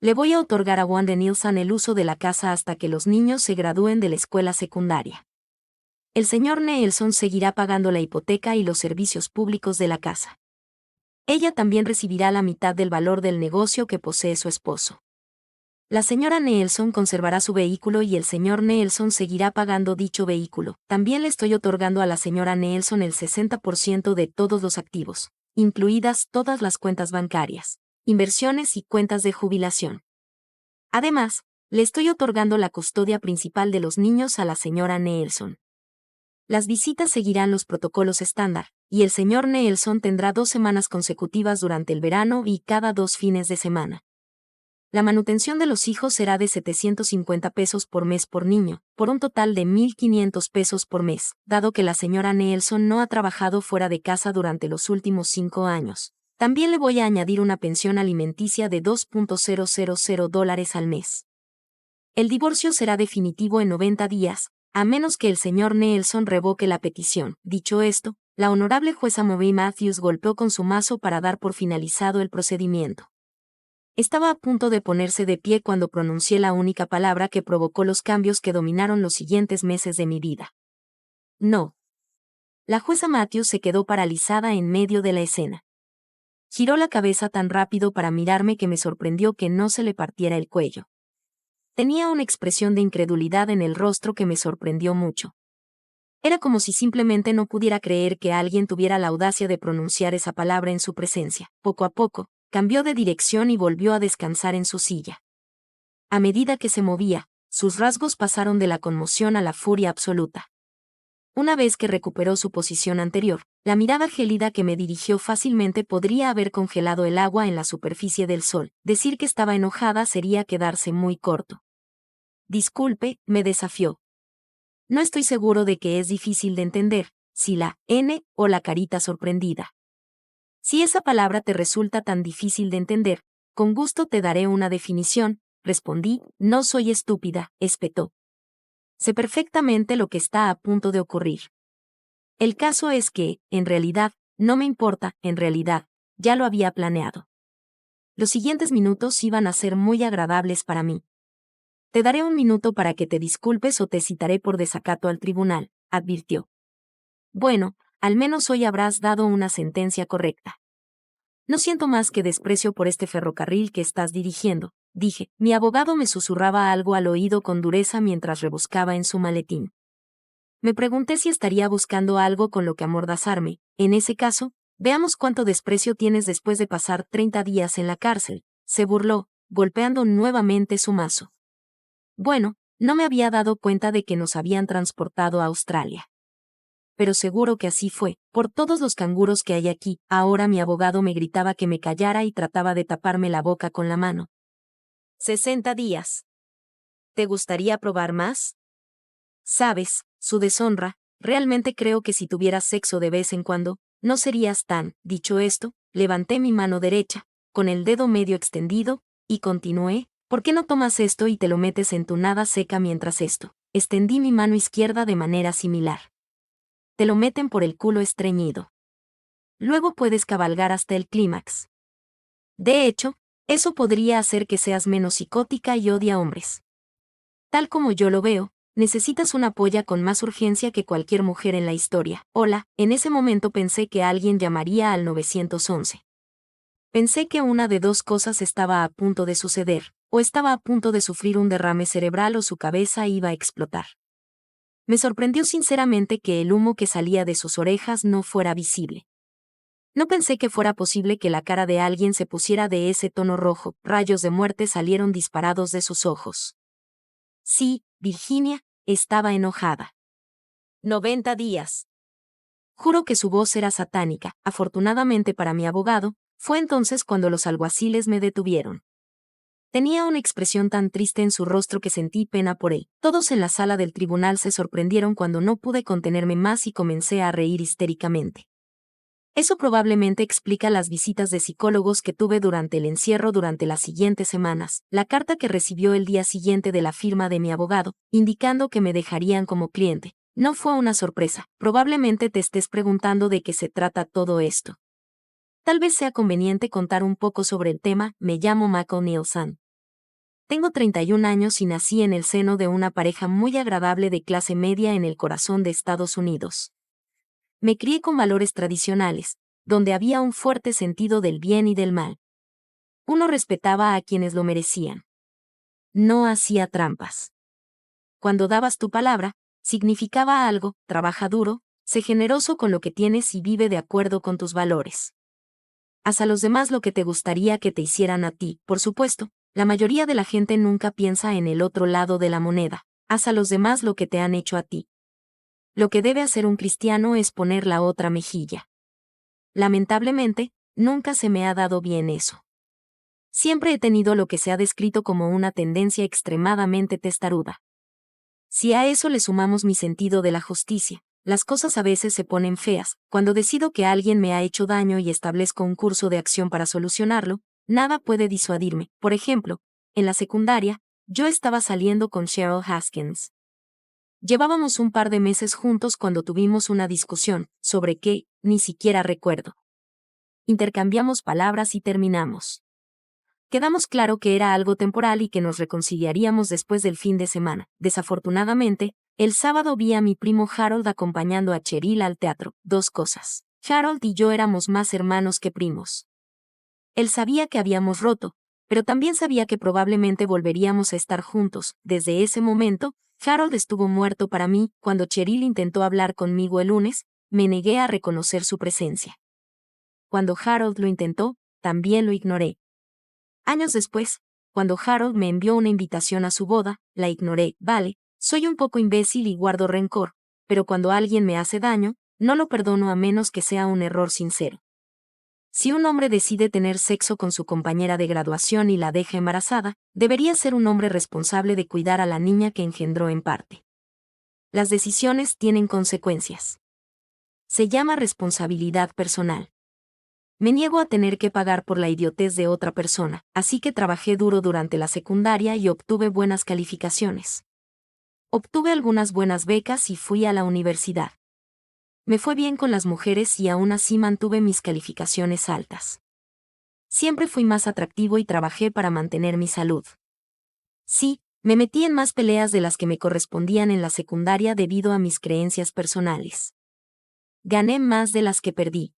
Le voy a otorgar a Wanda Nilsson el uso de la casa hasta que los niños se gradúen de la escuela secundaria. El señor Nelson seguirá pagando la hipoteca y los servicios públicos de la casa. Ella también recibirá la mitad del valor del negocio que posee su esposo. La señora Nelson conservará su vehículo y el señor Nelson seguirá pagando dicho vehículo. También le estoy otorgando a la señora Nelson el 60% de todos los activos, incluidas todas las cuentas bancarias, inversiones y cuentas de jubilación. Además, le estoy otorgando la custodia principal de los niños a la señora Nelson. Las visitas seguirán los protocolos estándar, y el señor Nelson tendrá 2 semanas consecutivas durante el verano y cada 2 fines de semana. La manutención de los hijos será de 750 pesos por mes por niño, por un total de 1,500 pesos por mes, dado que la señora Nelson no ha trabajado fuera de casa durante los últimos 5 años. También le voy a añadir una pensión alimenticia de $2,000 al mes. El divorcio será definitivo en 90 días, a menos que el señor Nelson revoque la petición. Dicho esto, la honorable jueza Marie Matthews golpeó con su mazo para dar por finalizado el procedimiento. Estaba a punto de ponerse de pie cuando pronuncié la única palabra que provocó los cambios que dominaron los siguientes meses de mi vida. No. La jueza Matthews se quedó paralizada en medio de la escena. Giró la cabeza tan rápido para mirarme que me sorprendió que no se le partiera el cuello. Tenía una expresión de incredulidad en el rostro que me sorprendió mucho. Era como si simplemente no pudiera creer que alguien tuviera la audacia de pronunciar esa palabra en su presencia. Poco a poco, cambió de dirección y volvió a descansar en su silla. A medida que se movía, sus rasgos pasaron de la conmoción a la furia absoluta. Una vez que recuperó su posición anterior, la mirada gélida que me dirigió fácilmente podría haber congelado el agua en la superficie del sol. Decir que estaba enojada sería quedarse muy corto. Disculpe, me desafió. No estoy seguro de que es difícil de entender, si la N o la carita sorprendida. Si esa palabra te resulta tan difícil de entender, con gusto te daré una definición, respondí. No soy estúpida, espetó. Sé perfectamente lo que está a punto de ocurrir. El caso es que, en realidad, no me importa, en realidad, ya lo había planeado. Los siguientes minutos iban a ser muy agradables para mí. Te daré 1 minuto para que te disculpes o te citaré por desacato al tribunal, advirtió. Bueno, al menos hoy habrás dado una sentencia correcta. No siento más que desprecio por este ferrocarril que estás dirigiendo, dije. Mi abogado me susurraba algo al oído con dureza mientras rebuscaba en su maletín. Me pregunté si estaría buscando algo con lo que amordazarme. En ese caso, veamos cuánto desprecio tienes después de pasar 30 días en la cárcel, se burló, golpeando nuevamente su mazo. Bueno, no me había dado cuenta de que nos habían transportado a Australia. Pero seguro que así fue, por todos los canguros que hay aquí. Ahora mi abogado me gritaba que me callara y trataba de taparme la boca con la mano. 60 días. ¿Te gustaría probar más? Sabes, su deshonra, realmente creo que si tuvieras sexo de vez en cuando, no serías tan. Dicho esto, levanté mi mano derecha, con el dedo medio extendido, y continué. ¿Por qué no tomas esto y te lo metes en tu nada seca mientras esto? Extendí mi mano izquierda de manera similar. Te lo meten por el culo estreñido. Luego puedes cabalgar hasta el clímax. De hecho, eso podría hacer que seas menos psicótica y odie a hombres. Tal como yo lo veo, necesitas una polla con más urgencia que cualquier mujer en la historia. Hola, en ese momento pensé que alguien llamaría al 911. Pensé que una de 2 cosas estaba a punto de suceder, o estaba a punto de sufrir un derrame cerebral o su cabeza iba a explotar. Me sorprendió sinceramente que el humo que salía de sus orejas no fuera visible. No pensé que fuera posible que la cara de alguien se pusiera de ese tono rojo. Rayos de muerte salieron disparados de sus ojos. Sí, Virginia, estaba enojada. 90 días. Juro que su voz era satánica. Afortunadamente para mi abogado, fue entonces cuando los alguaciles me detuvieron. Tenía una expresión tan triste en su rostro que sentí pena por él. Todos en la sala del tribunal se sorprendieron cuando no pude contenerme más y comencé a reír histéricamente. Eso probablemente explica las visitas de psicólogos que tuve durante el encierro durante las siguientes semanas. La carta que recibió el día siguiente de la firma de mi abogado, indicando que me dejarían como cliente, no fue una sorpresa. Probablemente te estés preguntando de qué se trata todo esto. Tal vez sea conveniente contar un poco sobre el tema. Me llamo Michael Nielsen. Tengo 31 años y nací en el seno de una pareja muy agradable de clase media en el corazón de Estados Unidos. Me crié con valores tradicionales, donde había un fuerte sentido del bien y del mal. Uno respetaba a quienes lo merecían. No hacía trampas. Cuando dabas tu palabra, significaba algo, trabaja duro, sé generoso con lo que tienes y vive de acuerdo con tus valores. Haz a los demás lo que te gustaría que te hicieran a ti, por supuesto. La mayoría de la gente nunca piensa en el otro lado de la moneda. Haz a los demás lo que te han hecho a ti. Lo que debe hacer un cristiano es poner la otra mejilla. Lamentablemente, nunca se me ha dado bien eso. Siempre he tenido lo que se ha descrito como una tendencia extremadamente testaruda. Si a eso le sumamos mi sentido de la justicia, las cosas a veces se ponen feas. Cuando decido que alguien me ha hecho daño y establezco un curso de acción para solucionarlo, nada puede disuadirme. Por ejemplo, en la secundaria, yo estaba saliendo con Cheryl Haskins. Llevábamos un par de meses juntos cuando tuvimos una discusión, sobre qué, ni siquiera recuerdo. Intercambiamos palabras y terminamos. Quedamos claro que era algo temporal y que nos reconciliaríamos después del fin de semana. Desafortunadamente, el sábado vi a mi primo Harold acompañando a Cheryl al teatro. Dos cosas. Harold y yo éramos más hermanos que primos. Él sabía que habíamos roto, pero también sabía que probablemente volveríamos a estar juntos. Desde ese momento, Harold estuvo muerto para mí. Cuando Cheryl intentó hablar conmigo el lunes, me negué a reconocer su presencia. Cuando Harold lo intentó, también lo ignoré. Años después, cuando Harold me envió una invitación a su boda, la ignoré. Vale, soy un poco imbécil y guardo rencor, pero cuando alguien me hace daño, no lo perdono a menos que sea un error sincero. Si un hombre decide tener sexo con su compañera de graduación y la deja embarazada, debería ser un hombre responsable de cuidar a la niña que engendró en parte. Las decisiones tienen consecuencias. Se llama responsabilidad personal. Me niego a tener que pagar por la idiotez de otra persona, así que trabajé duro durante la secundaria y obtuve buenas calificaciones. Obtuve algunas buenas becas y fui a la universidad. Me fue bien con las mujeres y aún así mantuve mis calificaciones altas. Siempre fui más atractivo y trabajé para mantener mi salud. Sí, me metí en más peleas de las que me correspondían en la secundaria debido a mis creencias personales. Gané más de las que perdí.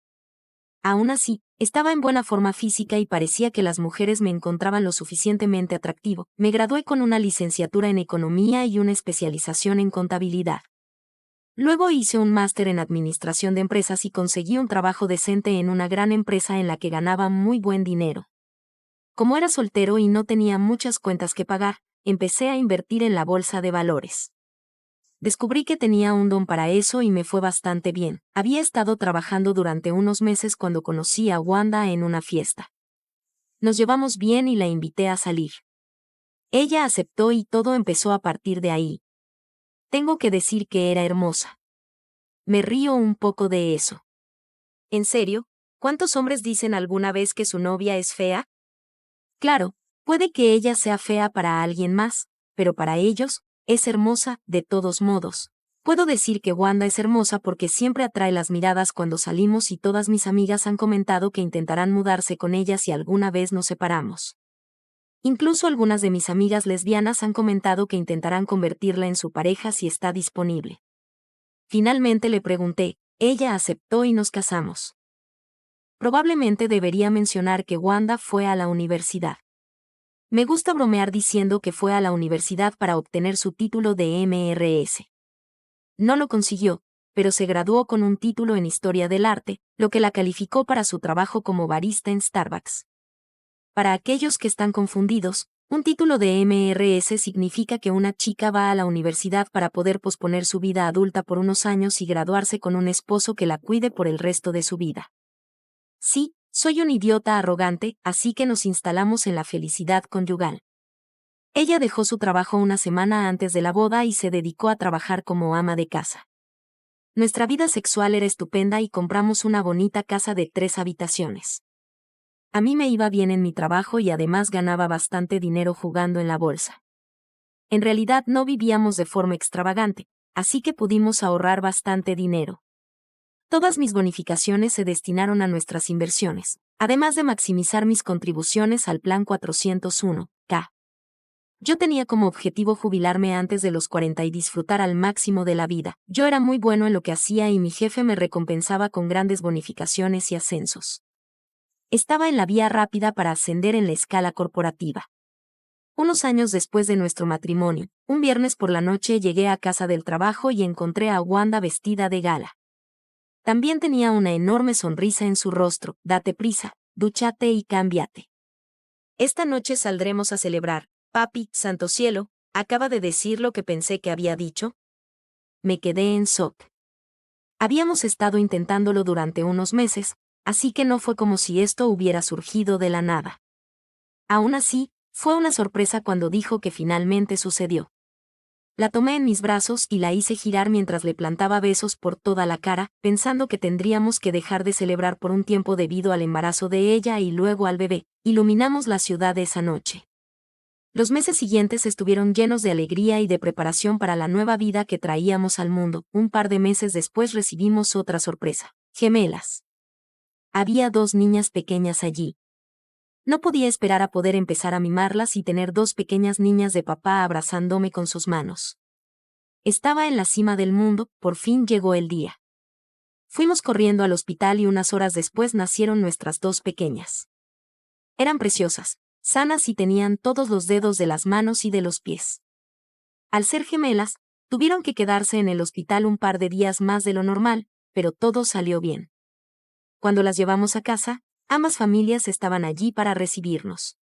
Aún así, estaba en buena forma física y parecía que las mujeres me encontraban lo suficientemente atractivo. Me gradué con una licenciatura en economía y una especialización en contabilidad. Luego hice un máster en administración de empresas y conseguí un trabajo decente en una gran empresa en la que ganaba muy buen dinero. Como era soltero y no tenía muchas cuentas que pagar, empecé a invertir en la bolsa de valores. Descubrí que tenía un don para eso y me fue bastante bien. Había estado trabajando durante unos meses cuando conocí a Wanda en una fiesta. Nos llevamos bien y la invité a salir. Ella aceptó y todo empezó a partir de ahí. Tengo que decir que era hermosa. Me río un poco de eso. ¿En serio? ¿Cuántos hombres dicen alguna vez que su novia es fea? Claro, puede que ella sea fea para alguien más, pero para ellos, es hermosa, de todos modos. Puedo decir que Wanda es hermosa porque siempre atrae las miradas cuando salimos y todas mis amigas han comentado que intentarán mudarse con ella si alguna vez nos separamos. Incluso algunas de mis amigas lesbianas han comentado que intentarán convertirla en su pareja si está disponible. Finalmente le pregunté, ella aceptó y nos casamos. Probablemente debería mencionar que Wanda fue a la universidad. Me gusta bromear diciendo que fue a la universidad para obtener su título de MRS. No lo consiguió, pero se graduó con un título en Historia del Arte, lo que la calificó para su trabajo como barista en Starbucks. Para aquellos que están confundidos, un título de MRS significa que una chica va a la universidad para poder posponer su vida adulta por unos años y graduarse con un esposo que la cuide por el resto de su vida. Sí, soy un idiota arrogante, así que nos instalamos en la felicidad conyugal. Ella dejó su trabajo una semana antes de la boda y se dedicó a trabajar como ama de casa. Nuestra vida sexual era estupenda y compramos una bonita casa de 3 habitaciones. A mí me iba bien en mi trabajo y además ganaba bastante dinero jugando en la bolsa. En realidad no vivíamos de forma extravagante, así que pudimos ahorrar bastante dinero. Todas mis bonificaciones se destinaron a nuestras inversiones, además de maximizar mis contribuciones al Plan 401(k). Yo tenía como objetivo jubilarme antes de los 40 y disfrutar al máximo de la vida. Yo era muy bueno en lo que hacía y mi jefe me recompensaba con grandes bonificaciones y ascensos. Estaba en la vía rápida para ascender en la escala corporativa. Unos años después de nuestro matrimonio, un viernes por la noche llegué a casa del trabajo y encontré a Wanda vestida de gala. También tenía una enorme sonrisa en su rostro. Date prisa, dúchate y cámbiate. Esta noche saldremos a celebrar. Papi, santo cielo, ¿acaba de decir lo que pensé que había dicho? Me quedé en shock. Habíamos estado intentándolo durante unos meses, así que no fue como si esto hubiera surgido de la nada. Aún así, fue una sorpresa cuando dijo que finalmente sucedió. La tomé en mis brazos y la hice girar mientras le plantaba besos por toda la cara, pensando que tendríamos que dejar de celebrar por un tiempo debido al embarazo de ella y luego al bebé. Iluminamos la ciudad esa noche. Los meses siguientes estuvieron llenos de alegría y de preparación para la nueva vida que traíamos al mundo. Un par de meses después recibimos otra sorpresa. Gemelas. Había 2 niñas pequeñas allí. No podía esperar a poder empezar a mimarlas y tener 2 pequeñas niñas de papá abrazándome con sus manos. Estaba en la cima del mundo, por fin llegó el día. Fuimos corriendo al hospital y unas horas después nacieron nuestras 2 pequeñas. Eran preciosas, sanas y tenían todos los dedos de las manos y de los pies. Al ser gemelas, tuvieron que quedarse en el hospital un par de días más de lo normal, pero todo salió bien. Cuando las llevamos a casa, ambas familias estaban allí para recibirnos.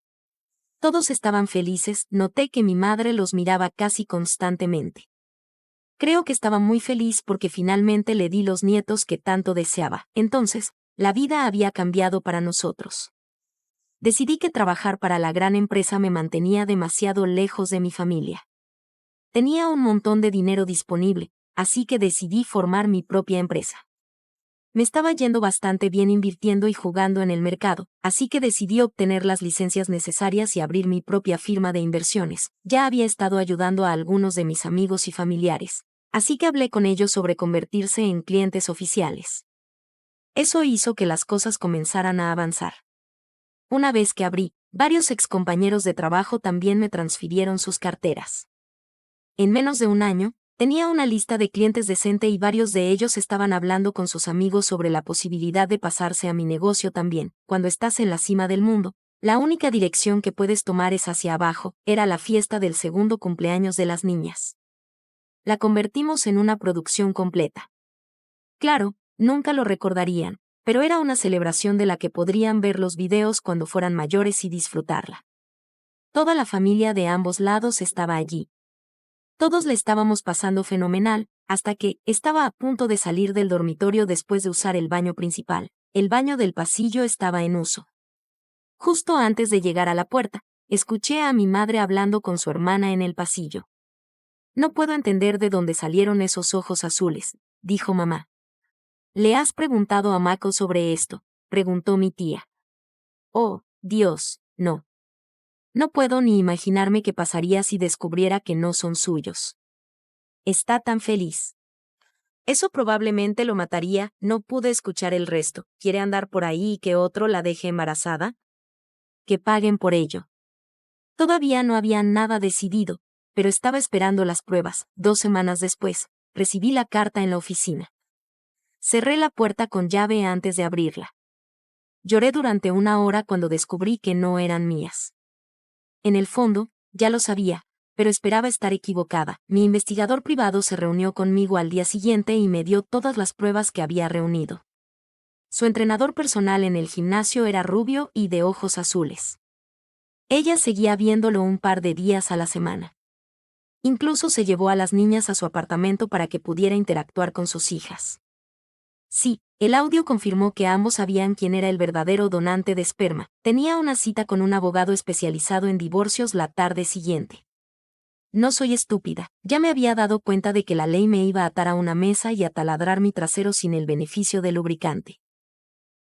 Todos estaban felices, noté que mi madre los miraba casi constantemente. Creo que estaba muy feliz porque finalmente le di los nietos que tanto deseaba. Entonces, la vida había cambiado para nosotros. Decidí que trabajar para la gran empresa me mantenía demasiado lejos de mi familia. Tenía un montón de dinero disponible, así que decidí formar mi propia empresa. Me estaba yendo bastante bien invirtiendo y jugando en el mercado, así que decidí obtener las licencias necesarias y abrir mi propia firma de inversiones. Ya había estado ayudando a algunos de mis amigos y familiares, así que hablé con ellos sobre convertirse en clientes oficiales. Eso hizo que las cosas comenzaran a avanzar. Una vez que abrí, varios excompañeros de trabajo también me transfirieron sus carteras. En menos de un año, tenía una lista de clientes decente y varios de ellos estaban hablando con sus amigos sobre la posibilidad de pasarse a mi negocio también. Cuando estás en la cima del mundo, la única dirección que puedes tomar es hacia abajo. Era la fiesta del segundo cumpleaños de las niñas. La convertimos en una producción completa. Claro, nunca lo recordarían, pero era una celebración de la que podrían ver los videos cuando fueran mayores y disfrutarla. Toda la familia de ambos lados estaba allí. Todos le estábamos pasando fenomenal, hasta que estaba a punto de salir del dormitorio después de usar el baño principal. El baño del pasillo estaba en uso. Justo antes de llegar a la puerta, escuché a mi madre hablando con su hermana en el pasillo. No puedo entender de dónde salieron esos ojos azules, dijo mamá. ¿Le has preguntado a Mako sobre esto?, preguntó mi tía. Oh, Dios, no. No puedo ni imaginarme qué pasaría si descubriera que no son suyos. Está tan feliz. Eso probablemente lo mataría. No pude escuchar el resto. ¿Quiere andar por ahí y que otro la deje embarazada? Que paguen por ello. Todavía no había nada decidido, pero estaba esperando las pruebas. 2 semanas después, recibí la carta en la oficina. Cerré la puerta con llave antes de abrirla. Lloré durante 1 hora cuando descubrí que no eran mías. En el fondo, ya lo sabía, pero esperaba estar equivocada. Mi investigador privado se reunió conmigo al día siguiente y me dio todas las pruebas que había reunido. Su entrenador personal en el gimnasio era rubio y de ojos azules. Ella seguía viéndolo un par de días a la semana. Incluso se llevó a las niñas a su apartamento para que pudiera interactuar con sus hijas. Sí, el audio confirmó que ambos sabían quién era el verdadero donante de esperma. Tenía una cita con un abogado especializado en divorcios la tarde siguiente. No soy estúpida, ya me había dado cuenta de que la ley me iba a atar a una mesa y a taladrar mi trasero sin el beneficio del lubricante.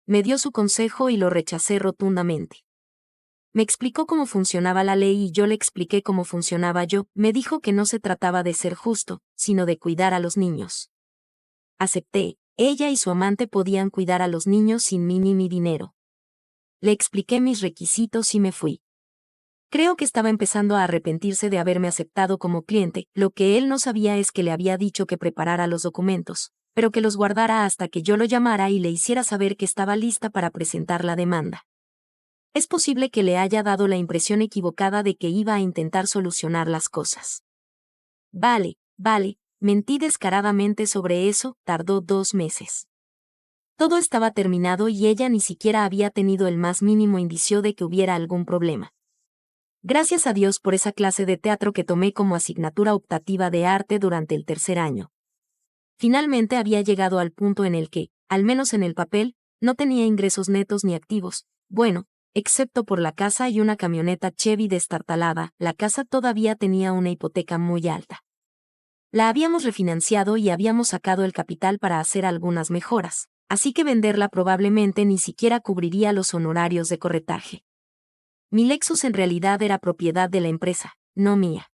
Me dio su consejo y lo rechacé rotundamente. Me explicó cómo funcionaba la ley y yo le expliqué cómo funcionaba yo. Me dijo que no se trataba de ser justo, sino de cuidar a los niños. Acepté. Ella y su amante podían cuidar a los niños sin mí ni mi dinero. Le expliqué mis requisitos y me fui. Creo que estaba empezando a arrepentirse de haberme aceptado como cliente. Lo que él no sabía es que le había dicho que preparara los documentos, pero que los guardara hasta que yo lo llamara y le hiciera saber que estaba lista para presentar la demanda. Es posible que le haya dado la impresión equivocada de que iba a intentar solucionar las cosas. Vale, mentí descaradamente sobre eso. Tardó 2 meses. Todo estaba terminado y ella ni siquiera había tenido el más mínimo indicio de que hubiera algún problema. Gracias a Dios por esa clase de teatro que tomé como asignatura optativa de arte durante el 3er año. Finalmente había llegado al punto en el que, al menos en el papel, no tenía ingresos netos ni activos. Bueno, excepto por la casa y una camioneta Chevy destartalada. La casa todavía tenía una hipoteca muy alta. La habíamos refinanciado y habíamos sacado el capital para hacer algunas mejoras, así que venderla probablemente ni siquiera cubriría los honorarios de corretaje. Mi Lexus en realidad era propiedad de la empresa, no mía.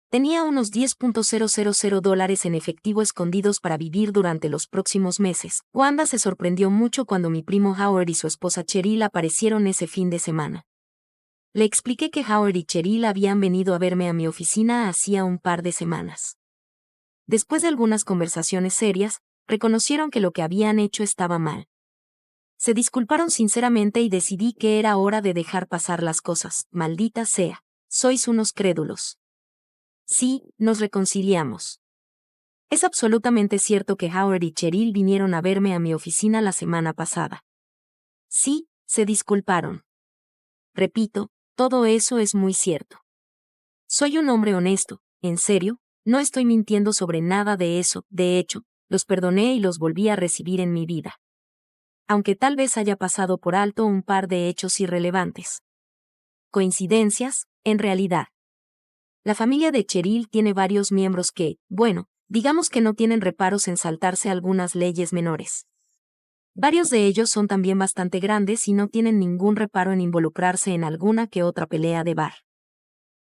Tenía unos $10,000 en efectivo escondidos para vivir durante los próximos meses. Wanda se sorprendió mucho cuando mi primo Howard y su esposa Cheryl aparecieron ese fin de semana. Le expliqué que Howard y Cheryl habían venido a verme a mi oficina hacía un par de semanas. Después de algunas conversaciones serias, reconocieron que lo que habían hecho estaba mal. Se disculparon sinceramente y decidí que era hora de dejar pasar las cosas. Maldita sea, sois unos crédulos. Sí, nos reconciliamos. Es absolutamente cierto que Howard y Cheryl vinieron a verme a mi oficina la semana pasada. Sí, se disculparon. Repito, todo eso es muy cierto. Soy un hombre honesto, en serio, no estoy mintiendo sobre nada de eso. De hecho, los perdoné y los volví a recibir en mi vida. Aunque tal vez haya pasado por alto un par de hechos irrelevantes. Coincidencias, en realidad. La familia de Cheryl tiene varios miembros que, bueno, digamos que no tienen reparos en saltarse algunas leyes menores. Varios de ellos son también bastante grandes y no tienen ningún reparo en involucrarse en alguna que otra pelea de bar.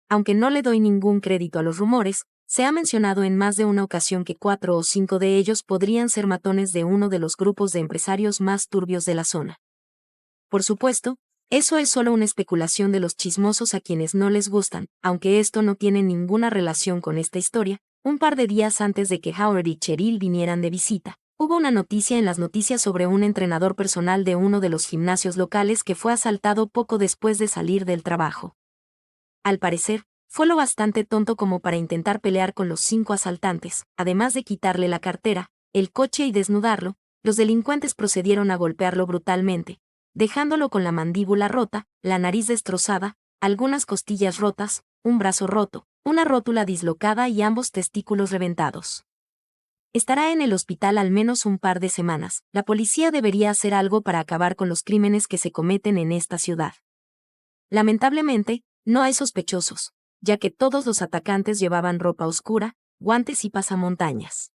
Aunque no le doy ningún crédito a los rumores, se ha mencionado en más de una ocasión que 4 o 5 de ellos podrían ser matones de uno de los grupos de empresarios más turbios de la zona. Por supuesto, eso es solo una especulación de los chismosos a quienes no les gustan, aunque esto no tiene ninguna relación con esta historia. Un par de días antes de que Howard y Cheryl vinieran de visita, hubo una noticia en las noticias sobre un entrenador personal de uno de los gimnasios locales que fue asaltado poco después de salir del trabajo. Al parecer, fue lo bastante tonto como para intentar pelear con los 5 asaltantes. Además de quitarle la cartera, el coche y desnudarlo, los delincuentes procedieron a golpearlo brutalmente, dejándolo con la mandíbula rota, la nariz destrozada, algunas costillas rotas, un brazo roto, una rótula dislocada y ambos testículos reventados. Estará en el hospital al menos un par de semanas. La policía debería hacer algo para acabar con los crímenes que se cometen en esta ciudad. Lamentablemente, no hay sospechosos, ya que todos los atacantes llevaban ropa oscura, guantes y pasamontañas.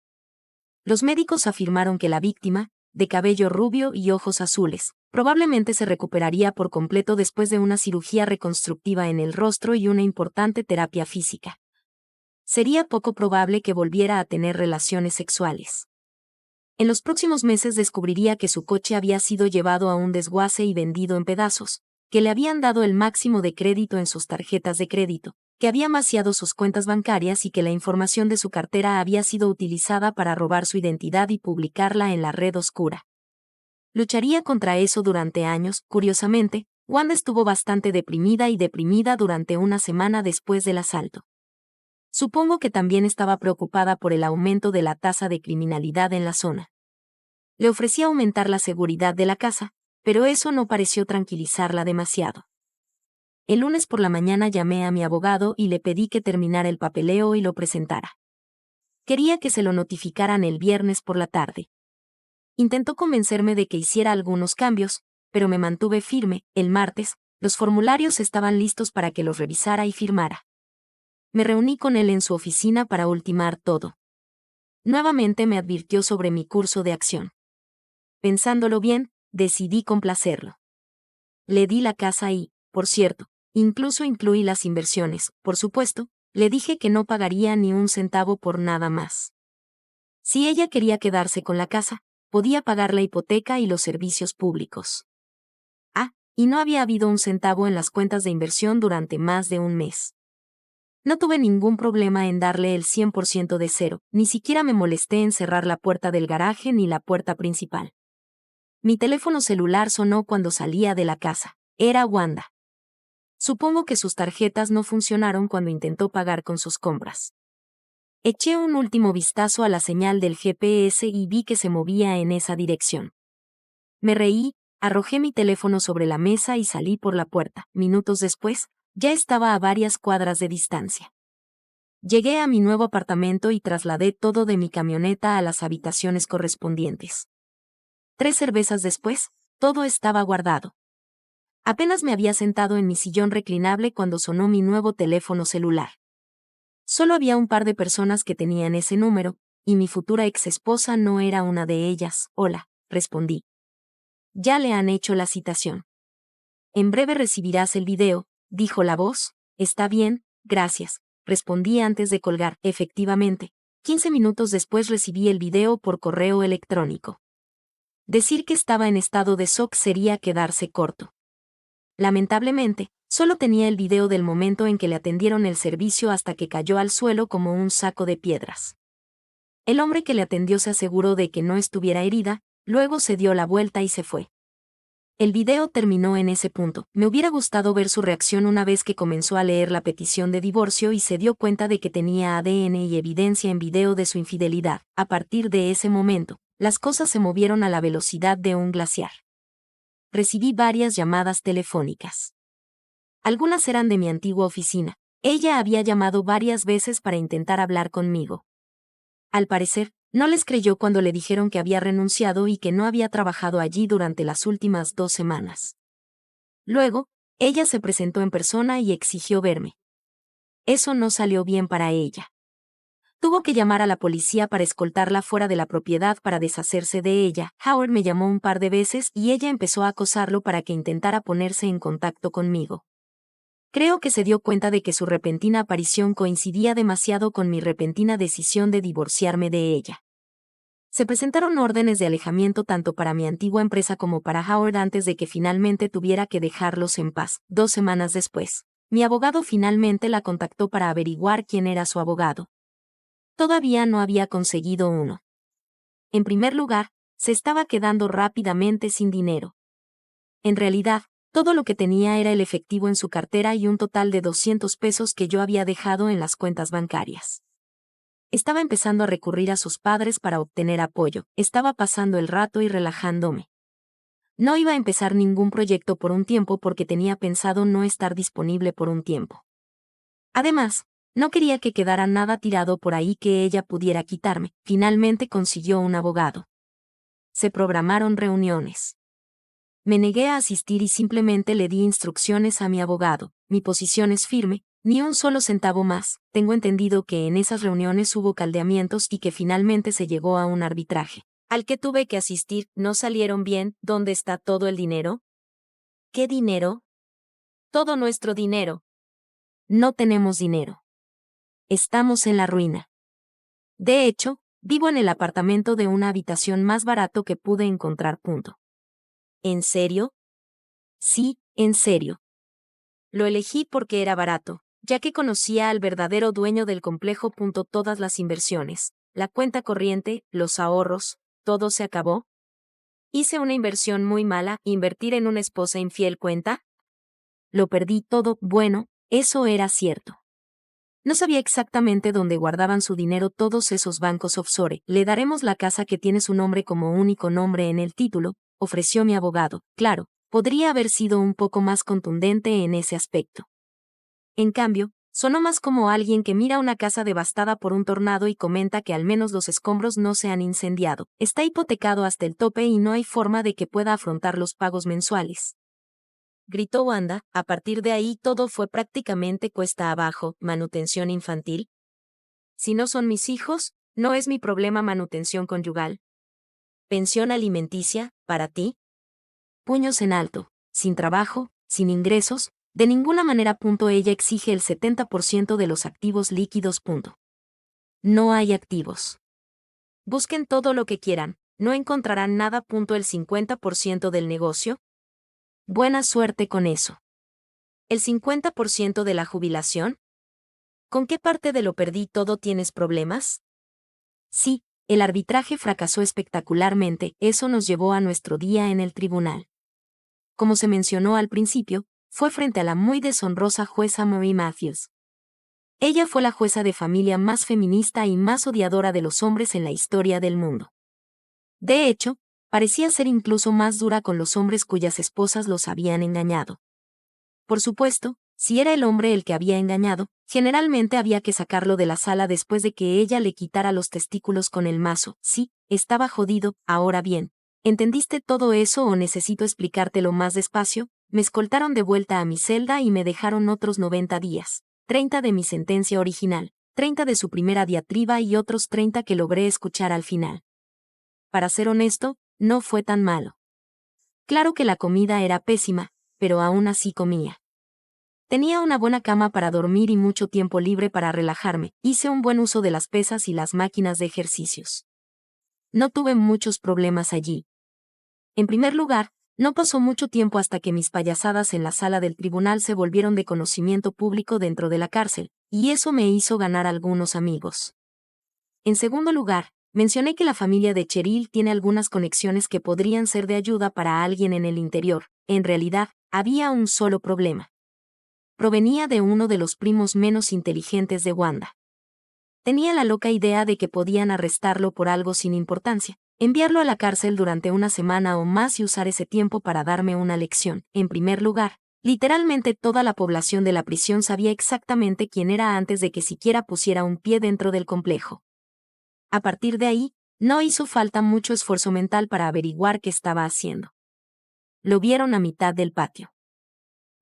Los médicos afirmaron que la víctima, de cabello rubio y ojos azules, probablemente se recuperaría por completo después de una cirugía reconstructiva en el rostro y una importante terapia física. Sería poco probable que volviera a tener relaciones sexuales. En los próximos meses descubriría que su coche había sido llevado a un desguace y vendido en pedazos, que le habían dado el máximo de crédito en sus tarjetas de crédito, que había vaciado sus cuentas bancarias y que la información de su cartera había sido utilizada para robar su identidad y publicarla en la red oscura. Lucharía contra eso durante años. Curiosamente, Wanda estuvo bastante deprimida durante una semana después del asalto. Supongo que también estaba preocupada por el aumento de la tasa de criminalidad en la zona. Le ofrecí aumentar la seguridad de la casa, pero eso no pareció tranquilizarla demasiado. El lunes por la mañana llamé a mi abogado y le pedí que terminara el papeleo y lo presentara. Quería que se lo notificaran el viernes por la tarde. Intentó convencerme de que hiciera algunos cambios, pero me mantuve firme. El martes, los formularios estaban listos para que los revisara y firmara. Me reuní con él en su oficina para ultimar todo. Nuevamente me advirtió sobre mi curso de acción. Pensándolo bien, decidí complacerlo. Le di la casa y, por cierto, incluso incluí las inversiones. Por supuesto, le dije que no pagaría ni un centavo por nada más. Si ella quería quedarse con la casa, podía pagar la hipoteca y los servicios públicos. Ah, y no había habido un centavo en las cuentas de inversión durante más de un mes. No tuve ningún problema en darle el 100% de cero, ni siquiera me molesté en cerrar la puerta del garaje ni la puerta principal. Mi teléfono celular sonó cuando salía de la casa. Era Wanda. Supongo que sus tarjetas no funcionaron cuando intentó pagar con sus compras. Eché un último vistazo a la señal del GPS y vi que se movía en esa dirección. Me reí, arrojé mi teléfono sobre la mesa y salí por la puerta. Minutos después, ya estaba a varias cuadras de distancia. Llegué a mi nuevo apartamento y trasladé todo de mi camioneta a las habitaciones correspondientes. 3 cervezas después, todo estaba guardado. Apenas me había sentado en mi sillón reclinable cuando sonó mi nuevo teléfono celular. Solo había un par de personas que tenían ese número, y mi futura exesposa no era una de ellas. Hola, respondí. Ya le han hecho la citación. En breve recibirás el video, dijo la voz. Está bien, gracias, respondí antes de colgar. Efectivamente, 15 minutos después recibí el video por correo electrónico. Decir que estaba en estado de shock sería quedarse corto. Lamentablemente, solo tenía el video del momento en que le atendieron el servicio hasta que cayó al suelo como un saco de piedras. El hombre que le atendió se aseguró de que no estuviera herida, luego se dio la vuelta y se fue. El video terminó en ese punto. Me hubiera gustado ver su reacción una vez que comenzó a leer la petición de divorcio y se dio cuenta de que tenía ADN y evidencia en video de su infidelidad. A partir de ese momento, las cosas se movieron a la velocidad de un glaciar. Recibí varias llamadas telefónicas. Algunas eran de mi antigua oficina. Ella había llamado varias veces para intentar hablar conmigo. Al parecer, no les creyó cuando le dijeron que había renunciado y que no había trabajado allí durante las últimas 2 semanas. Luego, ella se presentó en persona y exigió verme. Eso no salió bien para ella. Tuvo que llamar a la policía para escoltarla fuera de la propiedad para deshacerse de ella. Howard me llamó un par de veces y ella empezó a acosarlo para que intentara ponerse en contacto conmigo. Creo que se dio cuenta de que su repentina aparición coincidía demasiado con mi repentina decisión de divorciarme de ella. Se presentaron órdenes de alejamiento tanto para mi antigua empresa como para Howard antes de que finalmente tuviera que dejarlos en paz. 2 semanas después, mi abogado finalmente la contactó para averiguar quién era su abogado. Todavía no había conseguido uno. En primer lugar, se estaba quedando rápidamente sin dinero. En realidad, todo lo que tenía era el efectivo en su cartera y un total de $200 que yo había dejado en las cuentas bancarias. Estaba empezando a recurrir a sus padres para obtener apoyo. Estaba pasando el rato y relajándome. No iba a empezar ningún proyecto por un tiempo porque tenía pensado no estar disponible por un tiempo. Además, no quería que quedara nada tirado por ahí que ella pudiera quitarme. Finalmente consiguió un abogado. Se programaron reuniones. Me negué a asistir y simplemente le di instrucciones a mi abogado. Mi posición es firme, ni un solo centavo más. Tengo entendido que en esas reuniones hubo caldeamientos y que finalmente se llegó a un arbitraje. Al que tuve que asistir, no salieron bien. ¿Dónde está todo el dinero? ¿Qué dinero? Todo nuestro dinero. No tenemos dinero. Estamos en la ruina. De hecho, vivo en el apartamento de una habitación más barato que pude encontrar. ¿En serio? Sí, en serio. Lo elegí porque era barato, ya que conocía al verdadero dueño del complejo. Todas las inversiones, la cuenta corriente, los ahorros, todo se acabó. Hice una inversión muy mala. ¿Invertir en una esposa infiel cuenta? Lo perdí todo. Bueno, eso era cierto. No sabía exactamente dónde guardaban su dinero todos esos bancos offshore. Le daremos la casa que tiene su nombre como único nombre en el título, ofreció mi abogado. Claro, podría haber sido un poco más contundente en ese aspecto. En cambio, sonó más como alguien que mira una casa devastada por un tornado y comenta que al menos los escombros no se han incendiado. Está hipotecado hasta el tope y no hay forma de que pueda afrontar los pagos mensuales. Gritó Wanda. A partir de ahí todo fue prácticamente cuesta abajo. ¿Manutención infantil? Si no son mis hijos, no es mi problema. Manutención conyugal. ¿Pensión alimenticia, para ti? Puños en alto. Sin trabajo, sin ingresos, de ninguna manera. Ella exige el 70% de los activos líquidos. No hay activos. Busquen todo lo que quieran, no encontrarán nada. El 50% del negocio. Buena suerte con eso. ¿El 50% de la jubilación? ¿Con qué parte de lo perdí todo tienes problemas? Sí, el arbitraje fracasó espectacularmente, eso nos llevó a nuestro día en el tribunal. Como se mencionó al principio, fue frente a la muy deshonrosa jueza Marie Matthews. Ella fue la jueza de familia más feminista y más odiadora de los hombres en la historia del mundo. De hecho, parecía ser incluso más dura con los hombres cuyas esposas los habían engañado. Por supuesto, si era el hombre el que había engañado, generalmente había que sacarlo de la sala después de que ella le quitara los testículos con el mazo. Sí, estaba jodido. Ahora bien, ¿entendiste todo eso o necesito explicártelo más despacio? Me escoltaron de vuelta a mi celda y me dejaron otros 90 días, 30 de mi sentencia original, 30 de su primera diatriba y otros 30 que logré escuchar al final. Para ser honesto, no fue tan malo. Claro que la comida era pésima, pero aún así comía. Tenía una buena cama para dormir y mucho tiempo libre para relajarme. Hice un buen uso de las pesas y las máquinas de ejercicios. No tuve muchos problemas allí. En primer lugar, no pasó mucho tiempo hasta que mis payasadas en la sala del tribunal se volvieron de conocimiento público dentro de la cárcel, y eso me hizo ganar algunos amigos. En segundo lugar, mencioné que la familia de Cheryl tiene algunas conexiones que podrían ser de ayuda para alguien en el interior. En realidad, había un solo problema. Provenía de uno de los primos menos inteligentes de Wanda. Tenía la loca idea de que podían arrestarlo por algo sin importancia, enviarlo a la cárcel durante una semana o más y usar ese tiempo para darme una lección. En primer lugar, literalmente toda la población de la prisión sabía exactamente quién era antes de que siquiera pusiera un pie dentro del complejo. A partir de ahí, no hizo falta mucho esfuerzo mental para averiguar qué estaba haciendo. Lo vieron a mitad del patio.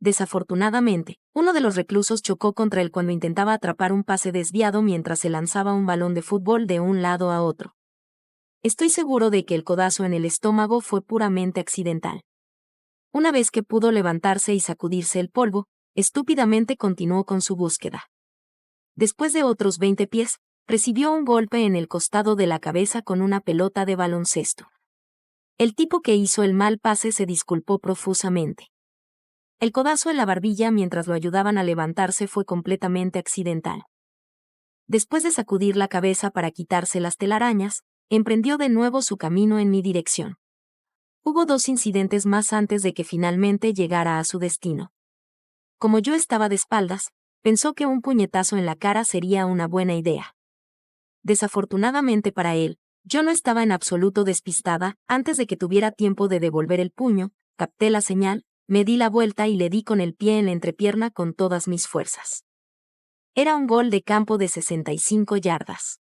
Desafortunadamente, uno de los reclusos chocó contra él cuando intentaba atrapar un pase desviado mientras se lanzaba un balón de fútbol de un lado a otro. Estoy seguro de que el codazo en el estómago fue puramente accidental. Una vez que pudo levantarse y sacudirse el polvo, estúpidamente continuó con su búsqueda. Después de otros 20 pies, recibió un golpe en el costado de la cabeza con una pelota de baloncesto. El tipo que hizo el mal pase se disculpó profusamente. El codazo en la barbilla mientras lo ayudaban a levantarse fue completamente accidental. Después de sacudir la cabeza para quitarse las telarañas, emprendió de nuevo su camino en mi dirección. Hubo 2 incidentes más antes de que finalmente llegara a su destino. Como yo estaba de espaldas, pensó que un puñetazo en la cara sería una buena idea. Desafortunadamente para él, yo no estaba en absoluto despistada. Antes de que tuviera tiempo de devolver el puño, capté la señal, me di la vuelta y le di con el pie en la entrepierna con todas mis fuerzas. Era un gol de campo de 65 yardas.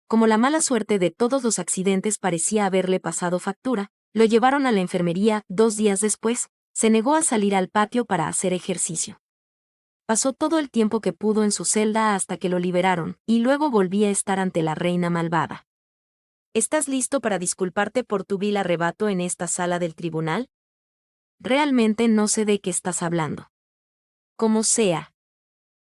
Como la mala suerte de todos los accidentes parecía haberle pasado factura, lo llevaron a la enfermería. 2 días después, se negó a salir al patio para hacer ejercicio. Pasó todo el tiempo que pudo en su celda hasta que lo liberaron, y luego volví a estar ante la reina malvada. ¿Estás listo para disculparte por tu vil arrebato en esta sala del tribunal? Realmente no sé de qué estás hablando. Como sea.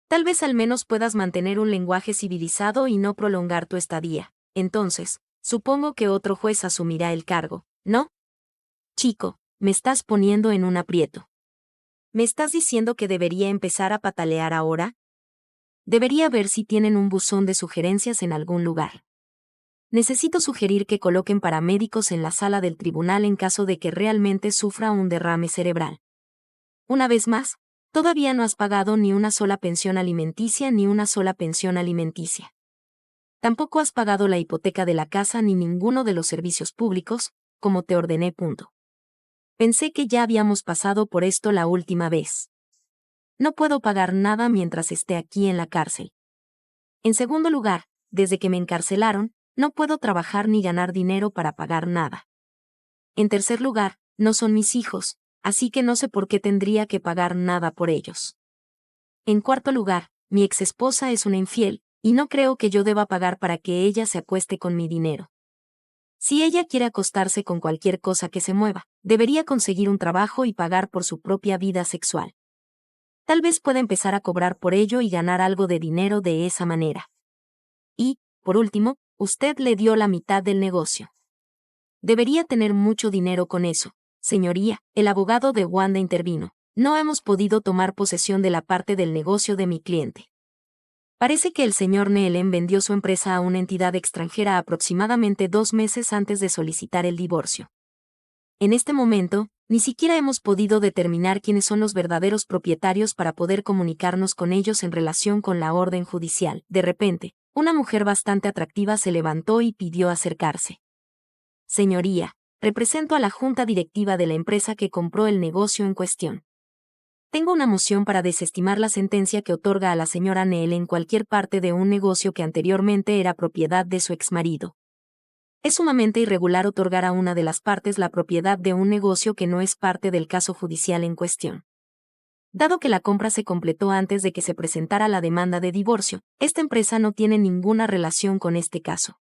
Tal vez al menos puedas mantener un lenguaje civilizado y no prolongar tu estadía. Entonces, supongo que otro juez asumirá el cargo, ¿no? Chico, me estás poniendo en un aprieto. ¿Me estás diciendo que debería empezar a patalear ahora? Debería ver si tienen un buzón de sugerencias en algún lugar. Necesito sugerir que coloquen paramédicos en la sala del tribunal en caso de que realmente sufra un derrame cerebral. Una vez más, todavía no has pagado ni una sola pensión alimenticia ni una sola pensión alimenticia. Tampoco has pagado la hipoteca de la casa ni ninguno de los servicios públicos, como te ordené. Pensé que ya habíamos pasado por esto la última vez. No puedo pagar nada mientras esté aquí en la cárcel. En segundo lugar, desde que me encarcelaron, no puedo trabajar ni ganar dinero para pagar nada. En tercer lugar, no son mis hijos, así que no sé por qué tendría que pagar nada por ellos. En cuarto lugar, mi exesposa es una infiel, y no creo que yo deba pagar para que ella se acueste con mi dinero. Si ella quiere acostarse con cualquier cosa que se mueva, debería conseguir un trabajo y pagar por su propia vida sexual. Tal vez pueda empezar a cobrar por ello y ganar algo de dinero de esa manera. Y, por último, usted le dio la mitad del negocio. Debería tener mucho dinero con eso. Señoría, el abogado de Wanda intervino. No hemos podido tomar posesión de la parte del negocio de mi cliente. Parece que el señor Neelen vendió su empresa a una entidad extranjera aproximadamente 2 meses antes de solicitar el divorcio. En este momento, ni siquiera hemos podido determinar quiénes son los verdaderos propietarios para poder comunicarnos con ellos en relación con la orden judicial. De repente, una mujer bastante atractiva se levantó y pidió acercarse. Señoría, represento a la junta directiva de la empresa que compró el negocio en cuestión. Tengo una moción para desestimar la sentencia que otorga a la señora Neel en cualquier parte de un negocio que anteriormente era propiedad de su exmarido. Es sumamente irregular otorgar a una de las partes la propiedad de un negocio que no es parte del caso judicial en cuestión. Dado que la compra se completó antes de que se presentara la demanda de divorcio, esta empresa no tiene ninguna relación con este caso.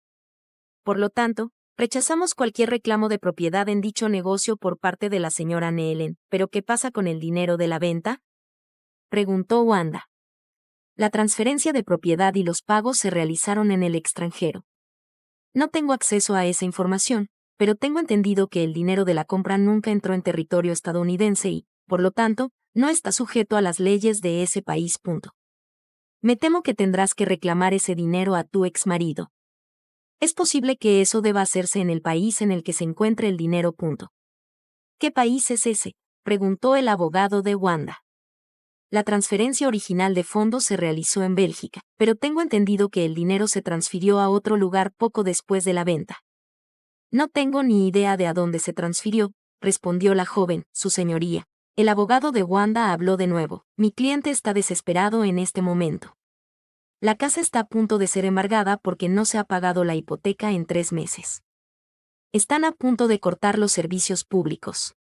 Por lo tanto, rechazamos cualquier reclamo de propiedad en dicho negocio por parte de la señora Neelen. ¿Pero qué pasa con el dinero de la venta?, preguntó Wanda. La transferencia de propiedad y los pagos se realizaron en el extranjero. No tengo acceso a esa información, pero tengo entendido que el dinero de la compra nunca entró en territorio estadounidense y, por lo tanto, no está sujeto a las leyes de ese país. Me temo que tendrás que reclamar ese dinero a tu exmarido. Es posible que eso deba hacerse en el país en el que se encuentre el dinero. ¿Qué país es ese?, preguntó el abogado de Wanda. La transferencia original de fondos se realizó en Bélgica, pero tengo entendido que el dinero se transfirió a otro lugar poco después de la venta. No tengo ni idea de a dónde se transfirió, respondió la joven. Su señoría. El abogado de Wanda habló de nuevo. Mi cliente está desesperado en este momento. La casa está a punto de ser embargada porque no se ha pagado la hipoteca en 3 meses. Están a punto de cortar los servicios públicos.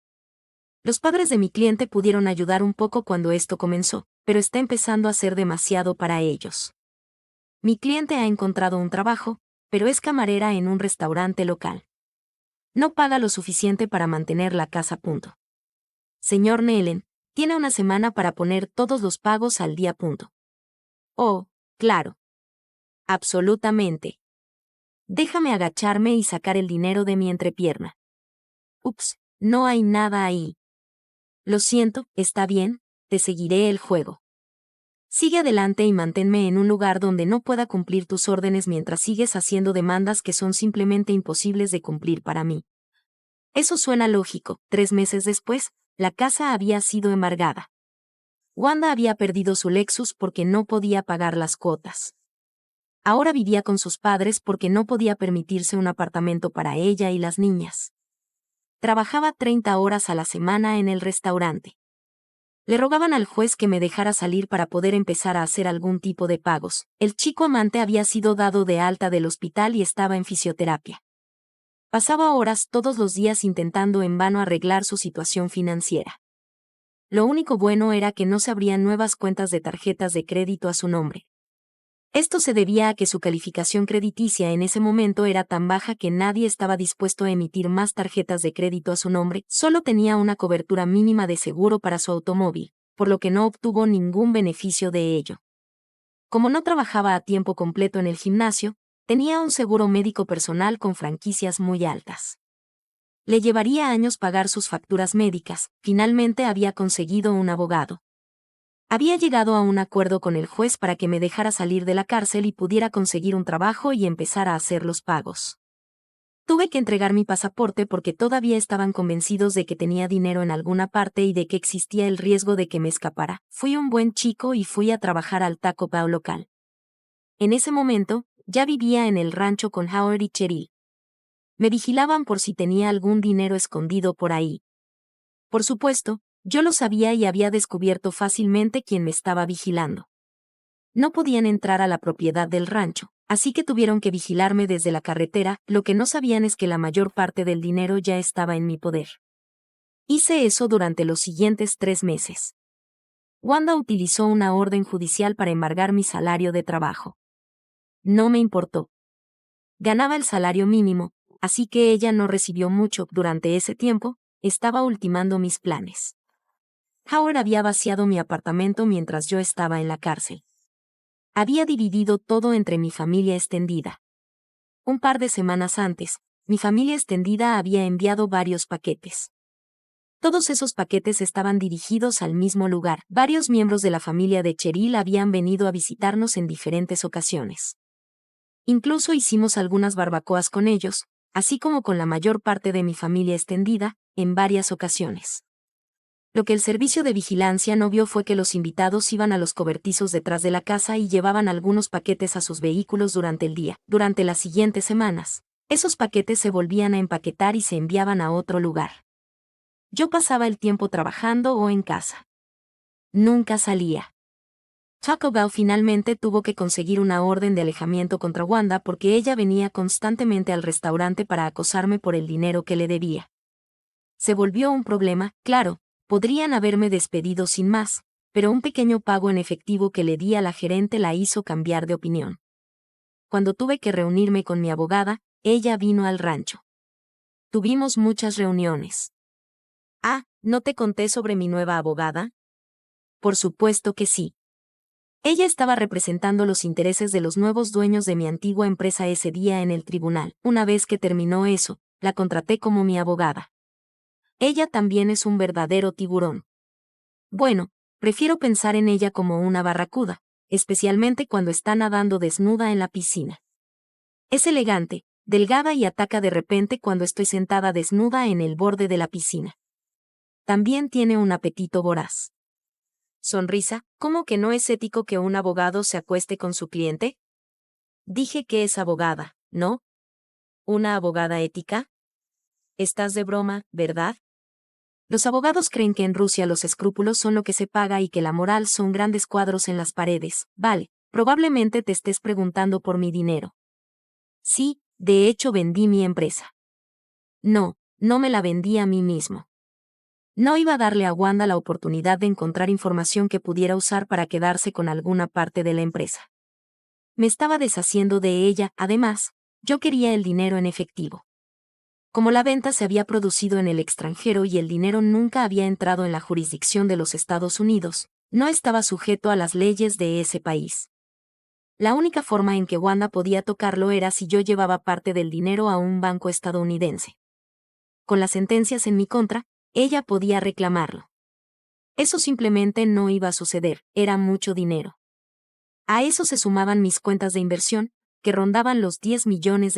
Los padres de mi cliente pudieron ayudar un poco cuando esto comenzó, pero está empezando a ser demasiado para ellos. Mi cliente ha encontrado un trabajo, pero es camarera en un restaurante local. No paga lo suficiente para mantener la casa. Señor Neelen, tiene una semana para poner todos los pagos al día. Oh, claro. Absolutamente. Déjame agacharme y sacar el dinero de mi entrepierna. Ups, no hay nada ahí. Lo siento, está bien, te seguiré el juego. Sigue adelante y manténme en un lugar donde no pueda cumplir tus órdenes mientras sigues haciendo demandas que son simplemente imposibles de cumplir para mí. Eso suena lógico. 3 meses después, la casa había sido embargada. Wanda había perdido su Lexus porque no podía pagar las cuotas. Ahora vivía con sus padres porque no podía permitirse un apartamento para ella y las niñas. Trabajaba 30 horas a la semana en el restaurante. Le rogaban al juez que me dejara salir para poder empezar a hacer algún tipo de pagos. El chico amante había sido dado de alta del hospital y estaba en fisioterapia. Pasaba horas todos los días intentando en vano arreglar su situación financiera. Lo único bueno era que no se abrían nuevas cuentas de tarjetas de crédito a su nombre. Esto se debía a que su calificación crediticia en ese momento era tan baja que nadie estaba dispuesto a emitir más tarjetas de crédito a su nombre. Solo tenía una cobertura mínima de seguro para su automóvil, por lo que no obtuvo ningún beneficio de ello. Como no trabajaba a tiempo completo en el gimnasio, tenía un seguro médico personal con franquicias muy altas. Le llevaría años pagar sus facturas médicas. Finalmente había conseguido un abogado. Había llegado a un acuerdo con el juez para que me dejara salir de la cárcel y pudiera conseguir un trabajo y empezar a hacer los pagos. Tuve que entregar mi pasaporte porque todavía estaban convencidos de que tenía dinero en alguna parte y de que existía el riesgo de que me escapara. Fui un buen chico y fui a trabajar al Taco Bell local. En ese momento, ya vivía en el rancho con Howard y Cheryl. Me vigilaban por si tenía algún dinero escondido por ahí. Por supuesto, yo lo sabía y había descubierto fácilmente quién me estaba vigilando. No podían entrar a la propiedad del rancho, así que tuvieron que vigilarme desde la carretera. Lo que no sabían es que la mayor parte del dinero ya estaba en mi poder. Hice eso durante los siguientes 3 meses. Wanda utilizó una orden judicial para embargar mi salario de trabajo. No me importó. Ganaba el salario mínimo, así que ella no recibió mucho. Durante ese tiempo, estaba ultimando mis planes. Howard había vaciado mi apartamento mientras yo estaba en la cárcel. Había dividido todo entre mi familia extendida. Un par de semanas antes, mi familia extendida había enviado varios paquetes. Todos esos paquetes estaban dirigidos al mismo lugar. Varios miembros de la familia de Cheryl habían venido a visitarnos en diferentes ocasiones. Incluso hicimos algunas barbacoas con ellos, así como con la mayor parte de mi familia extendida, en varias ocasiones. Lo que el servicio de vigilancia no vio fue que los invitados iban a los cobertizos detrás de la casa y llevaban algunos paquetes a sus vehículos durante el día. Durante las siguientes semanas, esos paquetes se volvían a empaquetar y se enviaban a otro lugar. Yo pasaba el tiempo trabajando o en casa. Nunca salía. Taco Bell finalmente tuvo que conseguir una orden de alejamiento contra Wanda porque ella venía constantemente al restaurante para acosarme por el dinero que le debía. Se volvió un problema, claro, podrían haberme despedido sin más, pero un pequeño pago en efectivo que le di a la gerente la hizo cambiar de opinión. Cuando tuve que reunirme con mi abogada, ella vino al rancho. Tuvimos muchas reuniones. Ah, ¿no te conté sobre mi nueva abogada? Por supuesto que sí. Ella estaba representando los intereses de los nuevos dueños de mi antigua empresa ese día en el tribunal. Una vez que terminó eso, la contraté como mi abogada. Ella también es un verdadero tiburón. Bueno, prefiero pensar en ella como una barracuda, especialmente cuando está nadando desnuda en la piscina. Es elegante, delgada y ataca de repente cuando estoy sentada desnuda en el borde de la piscina. También tiene un apetito voraz. Sonrisa, ¿cómo que no es ético que un abogado se acueste con su cliente? Dije que es abogada, ¿no? ¿Una abogada ética? Estás de broma, ¿verdad? Los abogados creen que en Rusia los escrúpulos son lo que se paga y que la moral son grandes cuadros en las paredes. Vale, probablemente te estés preguntando por mi dinero. Sí, de hecho vendí mi empresa. No, no me la vendí a mí mismo. No iba a darle a Wanda la oportunidad de encontrar información que pudiera usar para quedarse con alguna parte de la empresa. Me estaba deshaciendo de ella, además, yo quería el dinero en efectivo. Como la venta se había producido en el extranjero y el dinero nunca había entrado en la jurisdicción de los Estados Unidos, no estaba sujeto a las leyes de ese país. La única forma en que Wanda podía tocarlo era si yo llevaba parte del dinero a un banco estadounidense. Con las sentencias en mi contra, ella podía reclamarlo. Eso simplemente no iba a suceder, era mucho dinero. A eso se sumaban mis cuentas de inversión, que rondaban los $10 millones.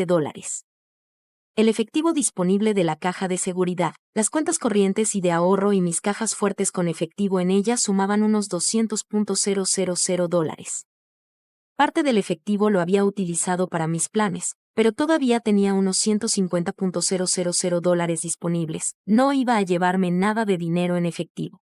El efectivo disponible de la caja de seguridad, las cuentas corrientes y de ahorro y mis cajas fuertes con efectivo en ellas sumaban unos $200,000. Parte del efectivo lo había utilizado para mis planes, pero todavía tenía unos $150,000 disponibles. No iba a llevarme nada de dinero en efectivo.